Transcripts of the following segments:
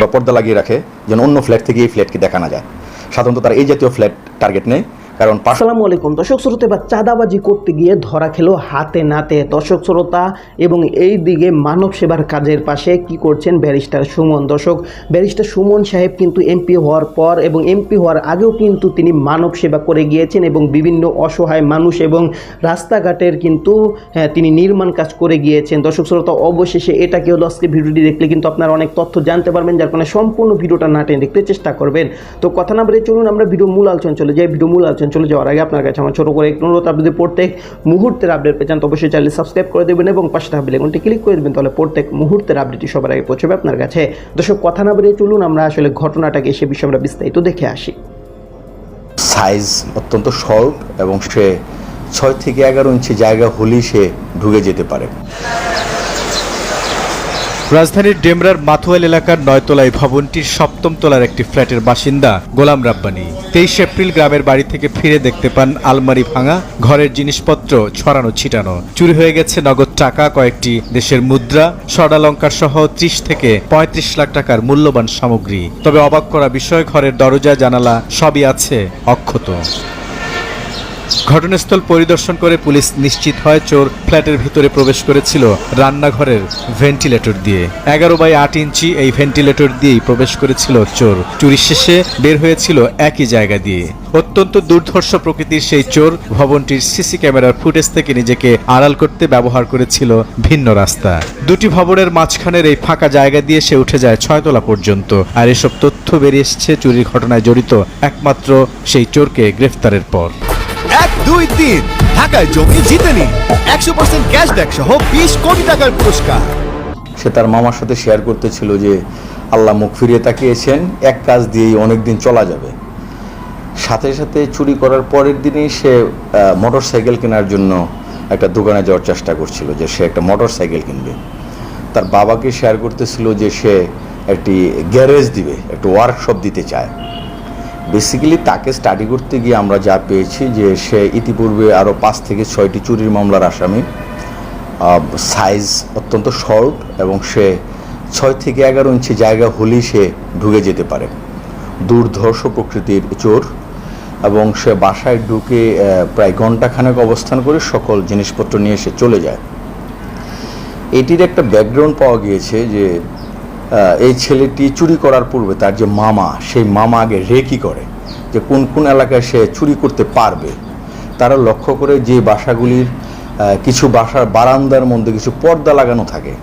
বা পর্দা লাগিয়ে রাখে যেন অন্য ফ্ল্যাট থেকে এই ফ্ল্যাটকে দেখা না যায়। সাধারণত তারা এই জাতীয় ফ্ল্যাট টার্গেট নেয়। কারণ আসসালামু আলাইকুম দর্শক শ্রোতা, বা চাঁদাবাজি করতে গিয়ে ধরা খেলো হাতে নাতে দর্শক শ্রোতা। এবং এই দিকে মানব সেবার কাজের পাশে কি করছেন ব্যারিস্টার সুমন। দর্শক, ব্যারিস্টার সুমন সাহেব কিন্তু এমপি হওয়ার পর এবং এমপি হওয়ার আগেও কিন্তু তিনি মানব সেবা করে গিয়েছেন এবং বিভিন্ন অসহায় মানুষ এবং রাস্তাঘাটের কিন্তু তিনি নির্মাণ কাজ করে গিয়েছেন। দর্শক শ্রোতা, অবশেষে এটাকে হলো আজকে ভিডিওটি দেখলে কিন্তু আপনারা অনেক তথ্য জানতে পারবেন, যার কারণে সম্পূর্ণ ভিডিওটা না টেনে দেখতে চেষ্টা করবেন। তো কথা না বলে চলুন আমরা ভিডিও মূল আলোচনা চলে যাই। ভিডিও মূল আলোচনা চলে যাওয়ার আগে আপনার কাছে আমার ছোট করে একটু অনুরোধ, আপনি যদি প্রত্যেক মুহূর্তের আপডেট পেয়ে যান তো অবশ্যই চ্যানেল সাবস্ক্রাইব করে দেবেন এবং পাশে থাকা বেল আইকনটি ক্লিক করে দেবেন, তাহলে প্রত্যেক মুহূর্তের আপডেটটি সবার আগে পৌঁছবে আপনার কাছে। দর্শক, কথা না বলে চলুন আমরা আসলে ঘটনাটাকে সে বিষয়ে আমরা বিস্তারিত দেখে আসি। সাইজ অত্যন্ত শর্ট এবং সে 6 থেকে 11 ইঞ্চি জায়গা হলেই সে ঢুকে যেতে পারে। রাজধানীর ডেমরার মাথুয়াল এলাকার 9 তলা এই ভবনটির 7ম তলার একটি ফ্ল্যাটের বাসিন্দা গোলাম রাব্বানী 23 এপ্রিল গ্রামের বাড়ি থেকে ফিরে দেখতে পান আলমারি ভাঙা, ঘরের জিনিসপত্র ছড়ানো ছিটানো। চুরি হয়ে গেছে নগদ টাকা, কয়েকটি দেশের মুদ্রা, স্বর্ণালংকার সহ 30 থেকে 35 লাখ টাকার মূল্যবান সামগ্রী। তবে অবাক করা বিষয়, ঘরের দরজা জানালা সবই আছে অক্ষত। ঘটনাস্থল পরিদর্শন করে পুলিশ নিশ্চিত হয় চোর ফ্ল্যাটের ভিতরে প্রবেশ করেছিল রান্নাঘরের ভেন্টিলেটর দিয়ে। 11x8 ইঞ্চি এই ভেন্টিলেটর দিয়েই প্রবেশ করেছিল চোর। চুরি শেষে বের হয়েছিল একই জায়গা দিয়ে। অত্যন্ত দুর্ধর্ষ প্রকৃতির সেই চোর ভবনটির সিসি ক্যামেরার ফুটেজ থেকে নিজেকে আড়াল করতে ব্যবহার করেছিল ভিন্ন রাস্তা। দুটি ভবনের মাঝখানের এই ফাঁকা জায়গা দিয়ে সে উঠে যায় 6 তলা পর্যন্ত। আর এসব তথ্য বেরিয়ে এসছে চুরির ঘটনায় জড়িত একমাত্র সেই চোরকে গ্রেফতারের পর। 1, 2, 3 ঢাকায় জমি জিতে নিন 100% ক্যাশব্যাক সহ 20 কোটি টাকার পুরস্কার। সে তার মামার সাথে শেয়ার করতেছিল যে আল্লাহ মুখ ফিরিয়ে তাকিয়েছেন, এক কাজ দিয়েই অনেক দিন চলা যাবে। সাথে সাথে চুরি করার পরের দিনই সে মোটর সাইকেল কেনার জন্য একটা দোকানে যাওয়ার চেষ্টা করছিল, যে সে একটা মোটর সাইকেল কিনবে। তার বাবাকে শেয়ার করতেছিল যে সে একটি গ্যারেজ দিবে, একটা ওয়ার্কশপ দিতে চায়। বেসিক্যালি তাকে স্টাডি করতে গিয়ে আমরা যা পেয়েছি যে সে ইতিপূর্বে আরও 5 থেকে 6টি চুরির মামলার আসামি। সাইজ অত্যন্ত শর্ট এবং সে 6 থেকে 11 ইঞ্চি জায়গা হলেই সে ঢুকে যেতে পারে। দুর্ধর্ষ প্রকৃতির চোর এবং সে বাসায় ঢুকে প্রায় ঘণ্টাখানেক অবস্থান করে সকল জিনিসপত্র নিয়ে সে চলে যায়। এটির একটা ব্যাকগ্রাউন্ড পাওয়া গিয়েছে যে এই ছেলেটি চুরি করার পূর্বে তার যে মামা, সেই মামা আগে রেকি করে যে কোন কোন এলাকায় সে চুরি করতে পারবে। তারা লক্ষ্য করে যে বাসাগুলির কিছু বাসার বারান্দার মধ্যে কিছু পর্দা লাগানো থাকে,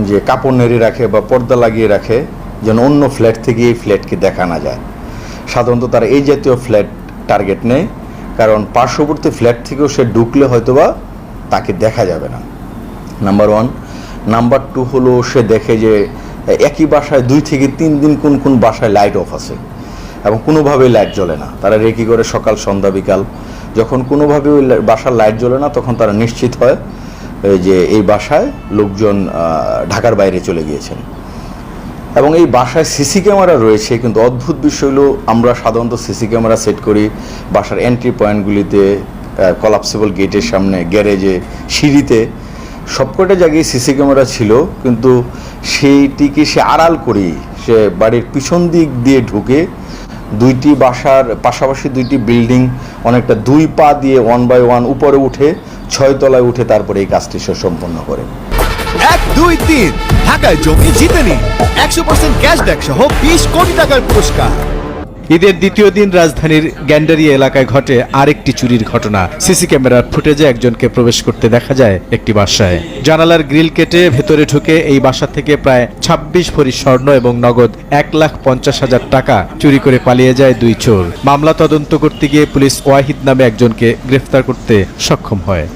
যে কাপড় নেড়ে রাখে বা পর্দা লাগিয়ে রাখে যেন অন্য ফ্ল্যাট থেকে এই ফ্ল্যাটকে দেখা না যায়। সাধারণত তারা এই জাতীয় ফ্ল্যাট টার্গেট নেয়, কারণ পার্শ্ববর্তী ফ্ল্যাট থেকেও সে ঢুকলে হয়তোবা তাকে দেখা যাবে না, নাম্বার 1। নাম্বার 2 হলো সে দেখে যে একই বাসায় 2 থেকে 3 দিন কোন কোন বাসায় লাইট অফ আছে এবং কোনোভাবেই লাইট জ্বলে না। তারা রেকি করে সকাল সন্ধ্যা বিকাল, যখন কোনোভাবে ওই বাসার লাইট জ্বলে না তখন তারা নিশ্চিত হয় যে এই বাসায় লোকজন ঢাকার বাইরে চলে গিয়েছেন। এবং এই বাসায় সিসি ক্যামেরা রয়েছে, কিন্তু অদ্ভুত বিষয় হলো আমরা সাধারণত সিসি ক্যামেরা সেট করি বাসার এন্ট্রি পয়েন্টগুলিতে, কলাপসিবল গেটের সামনে, গ্যারেজে, সিঁড়িতে, সবকটা জায়গায় সিসি ক্যামেরা ছিল, কিন্তু সেইটিকে সে আড়াল করেই সে বাড়ির পিছন দিক দিয়ে ঢুকে 2টি বাসার পাশাপাশি 2টি বিল্ডিং অনেকটা 2 পা দিয়ে 1 বাই 1 উপরে উঠে 6 তলায় উঠে তারপরে এই কাজটি সে সম্পন্ন করে। 1, 2, 3 ঢাকায় জমি জিতে নিন 100% ক্যাশব্যাক সহ 20 কোটি টাকার পুরস্কার। ঈদের দ্বিতীয় দিন রাজধানীর গ্যান্ডারিয়া এলাকায় ঘটে আরেকটি চুরির ঘটনা। সিসি ক্যামেরার ফুটেজে একজনকে প্রবেশ করতে দেখা যায় একটি বাসায়। জানালার গ্রিল কেটে ভেতরে ঢুকে এই বাসা থেকে প্রায় 26 ভরি স্বর্ণ এবং নগদ 1,50,000 টাকা চুরি করে পালিয়ে যায় 2 চোর। মামলা তদন্ত করতে গিয়ে পুলিশ ওয়াহিদ নামে একজনকে গ্রেফতার করতে সক্ষম হয়।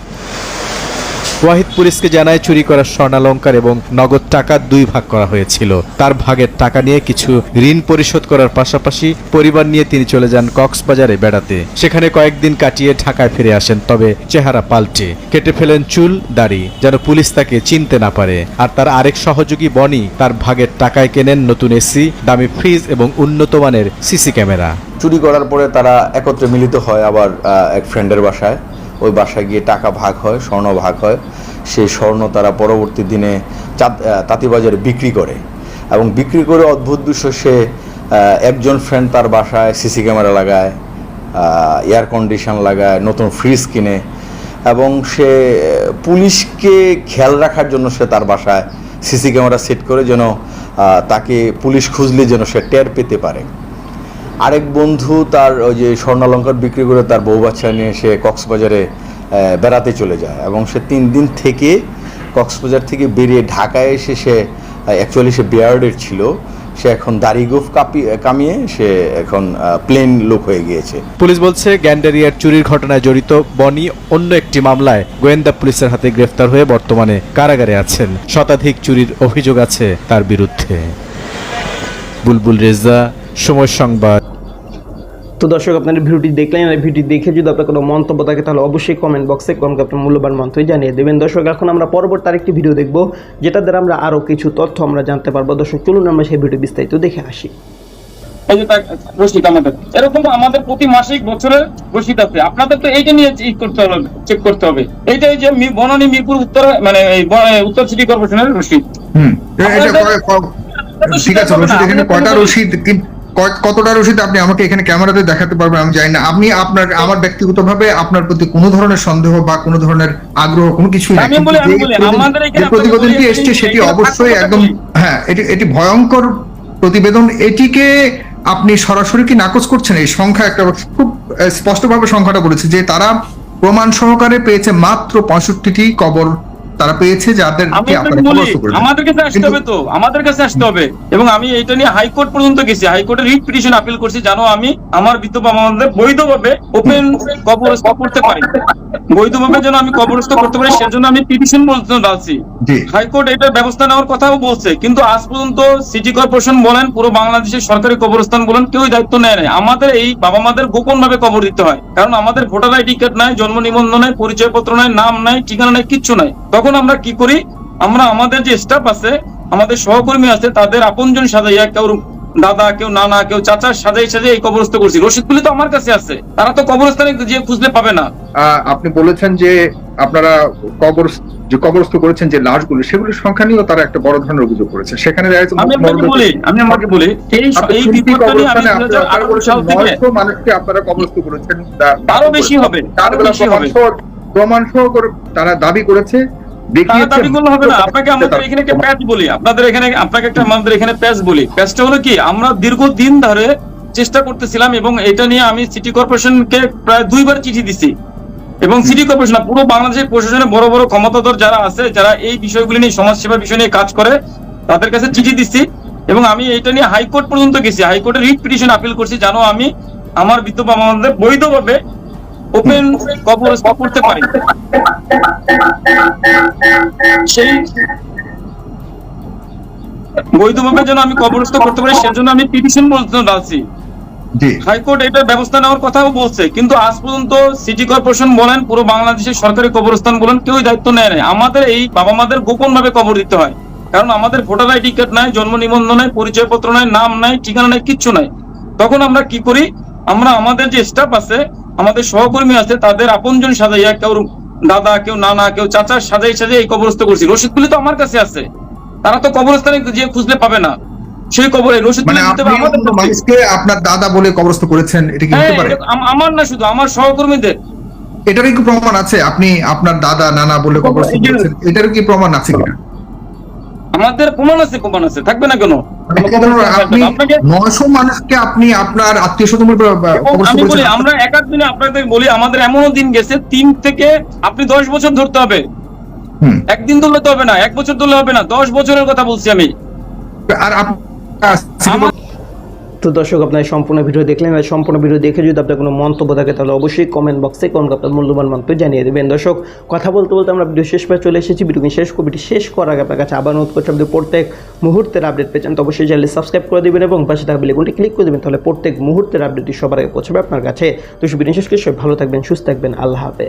ওয়াহিদ পুলিশকে জানায় চুরি করা স্বর্ণালংকার এবং নগদ টাকা 2 ভাগ করা হয়েছিল। তার ভাগের টাকা নিয়ে কিছু ঋণ পরিশোধ করার পাশাপাশি পরিবার নিয়ে তিনি চলে যান কক্সবাজারে বেড়াতে। সেখানে কয়েকদিন কাটিয়ে ঢাকায় ফিরে আসেন, তবে চেহারা পাল্টে কেটে ফেলেন চুল দাড়ি যেন পুলিশ তাকে চিনতে না পারে। আর তার আরেক সহযোগী বনি তার ভাগের টাকায় কেনেন নতুন এসি, দামি ফ্রিজ এবং উন্নত মানের সিসি ক্যামেরা। চুরি করার পরে তারা একত্রে মিলিত হয় আবার এক ফ্রেন্ডের বাসায়। ওই বাসায় গিয়ে টাকা ভাগ হয়, স্বর্ণ ভাগ হয়। সেই স্বর্ণ তারা পরবর্তী দিনে তাঁতীবাজারে বিক্রি করে এবং বিক্রি করে অদ্ভুত দৃশ্য, সে একজন ফ্রেন্ড তার বাসায় সিসি ক্যামেরা লাগায়, এয়ার কন্ডিশন লাগায়, নতুন ফ্রিজ কিনে, এবং সে পুলিশকে খেয়াল রাখার জন্য সে তার বাসায় সিসি ক্যামেরা সেট করে, যেন তাকে পুলিশ খুঁজলে যেন সে টের পেতে পারে। আরেক বন্ধু তার ওই যে স্বর্ণালঙ্কার বিক্রি করে তার বউ বাচ্চা নিয়ে সে কক্সবাজারে বেড়াতে চলে যায়, এবং সে 3 দিন থেকে কক্সবাজার থেকে বেরিয়ে ঢাকায় এসে সে অ্যাকচুয়ালি সে বিয়ার্ডের ছিল, সে এখন দাড়ি গোঁফ কামিয়ে সে এখন প্লেন লোক হয়ে গিয়েছে। পুলিশ বলছে গ্যান্ডারিয়ার চুরির ঘটনায় জড়িত বনি অন্য একটি মামলায় গোয়েন্দা পুলিশের হাতে গ্রেফতার হয়ে বর্তমানে কারাগারে আছেন। শতাধিক চুরির অভিযোগ আছে তার বিরুদ্ধে। বুলবুল রেজা, সময় সংবাদ। তো দর্শক, আপনারা ভিডিওটি দেখলেন, আর ভিডিও দেখে যদি আপনার কোনো মন্তব্য থাকে তাহলে অবশ্যই কমেন্ট বক্সে আপনার মূল্যবান মন্তব্য জানিয়ে দেবেন। দর্শক, এখন আমরা পরবর্তী আরেকটি ভিডিও দেখব, যেটা দ্বারা আমরা আরও কিছু তথ্য আমরা জানতে পারবো। দর্শক, চলুন আমরা সেই ভিডিও বিস্তারিত দেখে আসি। এই যে রসিদ আমাদের এরকম আমাদের প্রতি মাসিক বছরের রসিদ আছে, আপনাদের তো এইটা নিয়ে চেক করতে হবে। এইটাই যে বনানী মিরপুর উত্তর মানে উত্তর সিটি কর্পোরেশনের রসিদ। ঠিক আছে, রসিদ এখানে কয়টা রসিদ, কতটা রসিদ আপনি আমাকে এখানে ক্যামেরাতে দেখাতে পারবেন আমি জানি না। আপনি আমার ব্যক্তিগতভাবে আপনার প্রতি কোনো ধরনের সন্দেহ বা কোনো ধরনের আগ্রহ কোনো কিছুই নাই। প্রতিবেদনটি এসছে সেটি অবশ্যই একদম, হ্যাঁ, এটি ভয়ঙ্কর প্রতিবেদন। এটিকে আপনি সরাসরি কি নাকচ করছেন? এই সংখ্যা একটা খুব স্পষ্টভাবে সংখ্যাটা বলেছে যে তারা প্রমাণ সহকারে পেয়েছে মাত্র 65টি কবর তারা পেয়েছে, যাদেরকে আপনারা কবরস্থ করেছেন। আমাদের কাছে আসতে হবে, তো আমাদের কাছে আসতে হবে। এবং আমি এটা নিয়ে হাইকোর্ট পর্যন্ত গেছি, হাইকোর্টের রিট পিটিশন আপিল করছি, জানো আমি আমার বিধবা মামাদের বৈধভাবে ওপেন কবরস্থ করতে পারি, বৈধভাবে যেন আমি কবরস্থ করতে পারি, সেজন্য আমি পিটিশন পর্যন্ত ডালছি। হাইকোর্ট এটার ব্যবস্থা নেওয়ার কথাও বলছে, কিন্তু আজ পর্যন্ত সিটি কর্পোরেশন বলেন, পুরো বাংলাদেশের সরকারি কবরস্থান বলেন, কেউই দায়িত্ব নেয় নাই। আমাদের এই বাবা মাদের গোপন ভাবে কবর দিতে হয়, কারণ আমাদের ভোটার আইডি কার্ড নাই, জন্ম নিবন্ধন নাই, পরিচয় পত্র নাই, নাম নাই, ঠিকানা নাই, কিচ্ছু নাই। তখন আমরা কি করি, আমরা আমাদের যে স্টাফ আছে, আমাদের সহকর্মী আছে, তাদের আপনজন সাজাইয়া, কেউ দাদা, কেউ নানা, কেউ চাচা সাজাই এই কবরস্থ করছি। রসিদগুলি তো আমার কাছে আছে, তারা তো কবরস্থানে যে খুঁজলে পাবে না। আপনি বলেছেন যে আপনারা কবরস্থ করেছেন যে লাশগুলো, সেগুলোর সংখ্যা নিয়েও তারা একটা বড় ধরনের অভিযোগ করেছে। সেখানে আমি আপনাকে বলি এই বিপদটা নিয়ে আমি 2018 সাল থেকে 900 মানুষকে আপনারা কবরস্থ করেছেন, আরো বেশি হবে, আরো বেশি হবে। প্রমাণ সহ করে তারা দাবি করেছে। দাবি করলে হবে না, আপনাকে আমাদের এখানে একটা প্যাচ বলি, আপনাদের এখানে আপনাকে একটা আমাদের এখানে প্যাচ বলি। প্যাচটা হলো কি, আমরা দীর্ঘদিন ধরে চেষ্টা করতেছিলাম, এবং এটা নিয়ে আমি সিটি কর্পোরেশনকে প্রায় 2 বার চিঠি দিছি, এবং সিটি কর্পোরেশন পুরো বাংলাদেশের প্রশাসনে বড় বড় ক্ষমতাধর যারা আছে, যারা এই বিষয়গুলি নিয়ে সমাজ সেবার বিষয় নিয়ে কাজ করে, তাদের কাছে চিঠি দিচ্ছি। এবং আমি এটা নিয়ে হাইকোর্ট পর্যন্ত গেছি, হাইকোর্টের রিট পিটিশন আপিল করছি, জানো আমি আমার বিধবা মামাদের বৈধভাবে ওপেন কবরস্থ করতে পারি। সেই বৈধভাবে যেন আমি কবরস্থ করতে পারি, সেজন্য আমি পিটিশন পর্যন্ত ডালছি। হাইকোর্ট এটার ব্যবস্থা নেওয়ার কথাও বলছে, কিন্তু আজ পর্যন্ত সিটি কর্পোরেশন বলেন, পুরো বাংলাদেশের সরকারি কবরস্থান বলেন, কেউই দায়িত্ব নেয় নাই। আমাদের এই বাবা মাদের গোপন ভাবে কবর দিতে হয়, কারণ আমাদের ভোটার আইডি কার্ড নাই, জন্ম নিবন্ধন নাই, পরিচয় পত্র নাই, নাম নাই, ঠিকানা নাই, কিচ্ছু নাই। তখন আমরা কি করি, আমরা আমাদের যে স্টাফ আছে, আমাদের সহকর্মী আছে, তাদের আপনজন সাজাইয়া, কেউ দাদা, কেউ নানা, কেউ চাচা সাজাই এই কবরস্থ করছি। রসিদগুলি তো আমার কাছে আছে, তারা তো কবরস্থানে যে খুঁজলে পাবে না। সেই কবরের রসিদ মানুষকে আপনার দাদা বলে কবরস্থ করেছেন, এটা কি হতে পারে? আমার না, শুধু আমার সহকর্মীদের। এটারই কি প্রমাণ আছে? আপনি আপনার দাদা নানা বলে কবরস্থ করেছেন, এটার কি প্রমাণ আছে কিনা? আমাদের প্রমাণ আছে, থাকবে না কেন? আপনি 900 মানুষকে আপনি আপনার আত্মীয় স্বজন আমি বলি, আমরা এক এক দিনে আপনাদের বলি, আমাদের এমনও দিন গেছে 3 থেকে আপনি 10 বছর ধরতে হবে। একদিন ধরলে তো হবে না, 1 বছর ধরলে হবে না, 10 বছরের কথা বলছি আমি। আর তো দর্শক, আপনার সম্পূর্ণ ভিডিও দেখলেন, আর সম্পূর্ণ ভিডিও দেখে যদি আপনার কোনো মন্তব্য থাকে তাহলে অবশ্যই কমেন্ট বক্সে আপনার মূল্যবান মন্তব্য জানিয়ে দেবেন। দর্শক, কথা বলতে বলতে আমরা ভিডিও শেষ পর্যায়ে চলে এসেছি। ভিডিও শেষ করার আগে আপনার কাছে আবার অনুরোধ করছি, আপনি প্রত্যেক মুহূর্তের আপডেট পেয়েছেন তো অবশ্যই চ্যানেল সাবস্ক্রাইব করে দেবেন এবং পাশে থাকা বেল আইকনটি ক্লিক করে দেবেন, তাহলে প্রত্যেক মুহূর্তের আপডেটটি সবার আগে পৌঁছাবে আপনার কাছে। তো ভিডিও শেষ করে ভালো থাকবেন, সুস্থ থাকবেন, আল্লাহ হাফেজ।